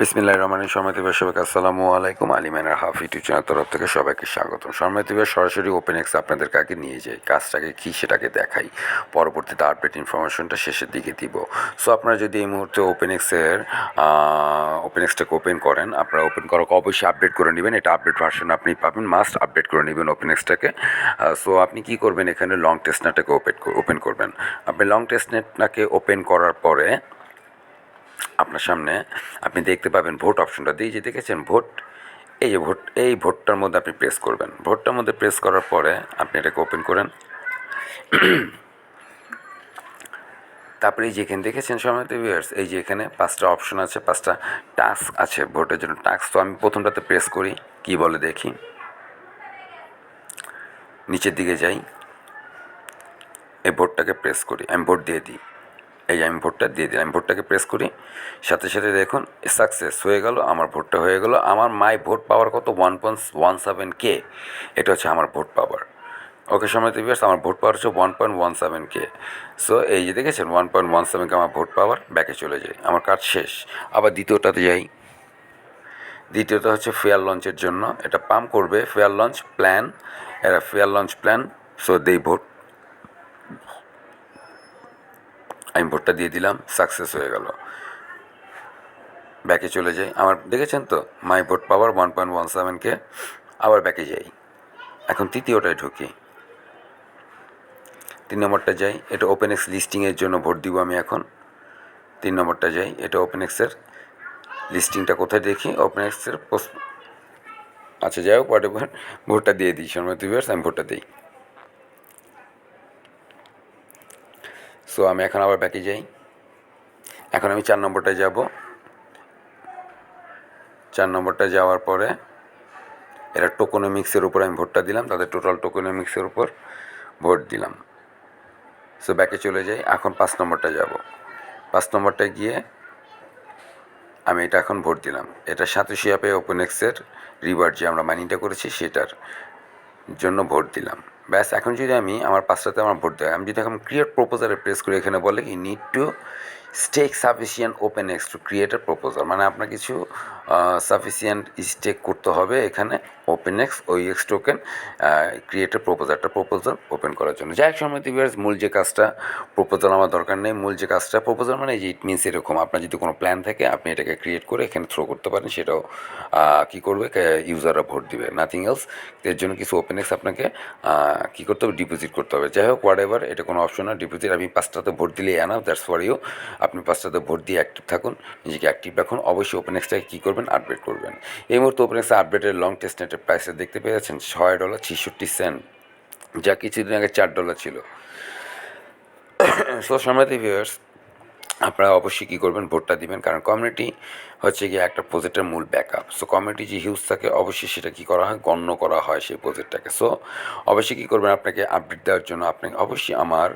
বিসমিল্লাহির রহমানির রহিম। সম্মানিত সবাইকে আসসালামু আলাইকুম। আলিমানের হাফ ইউটিউব চ্যানেল তরফ থেকে সবাইকে স্বাগতম। সম্মানিত সরাসরি ওপেন এক্স আপনাদের কাছে নিয়ে যাই, কাজটাকে কী সেটাকে দেখাই, পরবর্তীতে আপডেট ইনফরমেশনটা শেষের দিকে দিব। সো আপনারা যদি এই মুহূর্তে ওপেন এক্সটাকে ওপেন করেন, আপনারা ওপেন করাকে অবশ্যই আপডেট করে নেবেন। এটা আপডেট ভার্সন আপনি পাবেন, মাস্ট আপডেট করে নেবেন ওপেন এক্সটাকে। সো আপনি কী করবেন, এখানে লং টেস্টনেটটাকে ওপেন করবেন। আপনি লং টেস্টনেটটাকে ওপেন করার পরে আপনার সামনে আপনি দেখতে পাবেন ভোট অপশনটা দিয়ে, যে দেখেছেন ভোট, এই যে ভোট, এই ভোটটার মধ্যে আপনি প্রেস করবেন। ভোটটার মধ্যে প্রেস করার পরে আপনি এটাকে ওপেন করেন। তারপরে এই যেখানে দেখেছেন সম্মানিত ভিউয়ার্স, এই যে এখানে 5টা অপশন আছে, 5টা টাস্ক আছে ভোটের জন্য টাস্ক। তো আমি প্রথমটাতে প্রেস করি, কি বলে দেখি, নিচের দিকে যাই, এই ভোটটাকে প্রেস করি, আমি ভোট দিয়ে দিই। এই যে আমি ভোটটা দিয়ে দিলাম, আমি ভোটটাকে প্রেস করি, সাথে সাথে দেখুন সাকসেস হয়ে গেল, আমার ভোটটা হয়ে গেল। আমার মাই ভোট পাওয়ার কত, 1.17K, এটা হচ্ছে আমার ভোট পাওয়ার। ওকে সম্মানিত ভিউয়ার্স, আমার ভোট পাওয়ার হচ্ছে 1.17K। সো এই যে দেখেছেন 1.17K আমার ভোট পাওয়ার। ব্যাকে চলে যাই, আমার কাজ শেষ। আবার দ্বিতীয়টাতে যাই, দ্বিতীয়টা হচ্ছে ফেয়ার লঞ্চের জন্য, এটা পাম্প করবে ফেয়ার লঞ্চ প্ল্যান, এরা ফেয়ার লঞ্চ প্ল্যান। সো দেই ভোট, আমি ভোটটা দিয়ে দিলাম, সাকসেস হয়ে গেল। ব্যাকে চলে যাই, আমার দেখেছেন তো মাই ভোট পাওয়ার 1.17K। আবার ব্যাকে যাই, এখন তৃতীয়টায় ঢুকি, 3 নম্বরটা যাই, এটা ওপেন এক্স লিস্টিংয়ের জন্য ভোট দিব আমি এখন। 3 নম্বরটা যাই, এটা ওপেন এক্সের লিস্টিংটা কোথায় দেখি, ওপেন এক্সের আচ্ছা যাই হোক, হোয়াট এভার, ভোটটা দিয়ে দিই সম্মানিত ভিউয়ার্স, আমি ভোটটা দিই। সো আমি এখন আবার ব্যাকে যাই, এখন আমি 4 নম্বরটায় যাব। 4 নম্বরটা যাওয়ার পরে এরা টোকোনমিক্সের উপর আমি ভোটটা দিলাম, তাদের টোটাল টোকোনমিক্সের উপর ভোট দিলাম। সো ব্যাকে চলে যাই, এখন 5 নম্বরটা যাব। 5 নম্বরটায় গিয়ে আমি এটা এখন ভোট দিলাম, এটা সাতোশি অ্যাপে ওপেন এক্সের রিওয়ার্ড যে আমরা মাইনিংটা করেছি সেটার জন্য ভোট দিলাম। ব্যাস, এখন যদি আমি আমার 5টাতে আমার ভোট দেয়, আমি যদি এখন ক্রিয়েট প্রপোজালে প্রেস করি, এখানে বলে you need to stake sufficient open X to create a proposal, মানে আপনার কিছু সাফিসিয়েন্ট স্টেক করতে হবে এখানে ওপেন এক্স ওই X token create a proposal open করার জন্য। যাই হোক সম্মানিত ভিউয়ার্স, মূল যে কাজটা, প্রপোজাল আমার দরকার নেই, মূল যে কাজটা প্রপোজাল মানে যে ইট মিনস এরকম, আপনার যদি কোনো প্ল্যান থাকে আপনি এটাকে ক্রিয়েট করে এখানে থ্রো করতে পারেন, সেটাও কী করবে, ইউজাররা ভোট দিবে, নাথিং এলস। এর জন্য কিছু ওপেন এক্স আপনাকে কী করতে হবে, ডিপোজিট করতে হবে। যাই হোক হোয়াট এভার, এটা কোনো অপশন না ডিপোজিট। আমি 5টাতে ভোট দিলেই এনাফ, দ্যাটস ফর ইউ। আপনি 5টাতে ভোট দিয়ে অ্যাক্টিভ থাকুন, নিজেকে অ্যাক্টিভ রাখুন। অবশ্যই ওপেন এক্সটাকে কী করবেন, আপডেট করবেন। এই মুহূর্তে ওপেন এক্স আপডেটের লং টেস্টনেটের প্রাইসটা দেখতে পেয়েছেন $6.66, যা কিছুদিন আগে $4 ছিল। সো সম্মানিত ভিউয়ার্স, আপনারা অবশ্যই কী করবেন, ভোটটা দিবেন, কারণ কমিউনিটি হচ্ছে গিয়ে একটা প্রজেক্টের মূল ব্যাকআপ। সো কমিউনিটি যে হিউজ থাকে অবশ্যই সেটা কী করা হয়, গণ্য করা হয় সেই প্রজেক্টটাকে। সো অবশ্যই কী করবেন, আপনাকে আপডেট দেওয়ার জন্য আপনি অবশ্যই আমার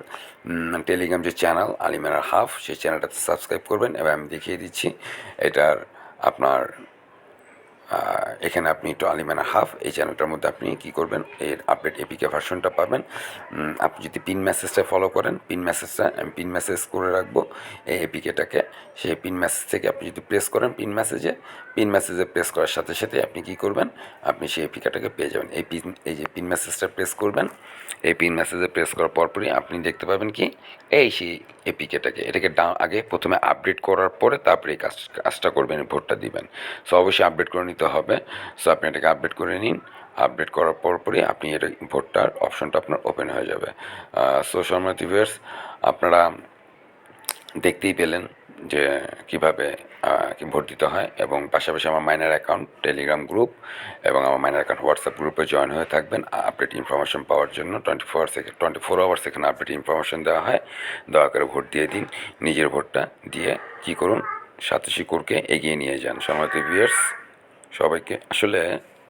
টেলিগ্রাম যে চ্যানেল আলিমানার হাফ, সেই চ্যানেলটাতে সাবস্ক্রাইব করবেন। এবং আমি দেখিয়ে দিচ্ছি এটার আপনার এখানে আপনি একটু আলিমানার হাফ, এই চ্যানেলটার মধ্যে আপনি কী করবেন, এর আপডেট এপিকে ভার্সনটা পাবেন। আপনি যদি পিন মেসেজটা ফলো করেন, পিন মেসেজটা আমি পিন মেসেজ করে রাখবো এই এপিকেটাকে, সেই পিন মেসেজ থেকে আপনি যদি প্রেস করেন পিন মেসেজে প্রেস করার সাথে সাথে আপনি কী করবেন, আপনি সেই এপিকেটাকে পেয়ে যাবেন। এই যে পিন মেসেজটা প্রেস করবেন, এই পিন মেসেজে প্রেস করার পরপরই আপনি দেখতে পাবেন কি, এই সেই এপিকেটাকে, এটাকে আগে প্রথমে আপডেট করার পরে তারপরে এই কাজটা করবেন, ভোটটা দিবেন। সো অবশ্যই আপডেট করে নিতে হবে। সো আপনি এটাকে আপডেট করে নিন, আপডেট করার পরপরই আপনি এটা ভোটটার অপশনটা আপনার ওপেন হয়ে যাবে। সো সম্মানিত ভিউয়ার্স, আপনারা দেখতেই পেলেন যে কীভাবে ভোট দিতে হয়, এবং পাশাপাশি আমার মাইনার অ্যাকাউন্ট টেলিগ্রাম গ্রুপ এবং আমার মাইনার অ্যাকাউন্ট হোয়াটসঅ্যাপ গ্রুপে জয়েন হয়ে থাকবেন আপডেট ইনফরমেশন পাওয়ার জন্য। 24 আওয়ার্স এখানে আপডেট ইনফরমেশন দেওয়া হয়। দয়া করে ভোট দিয়ে দিন, নিজের ভোটটা দিয়ে কী করুন, সাতোশি কোরকে এগিয়ে নিয়ে যান। সম্মানিত ভিউয়ার্স, সবাইকে আসলে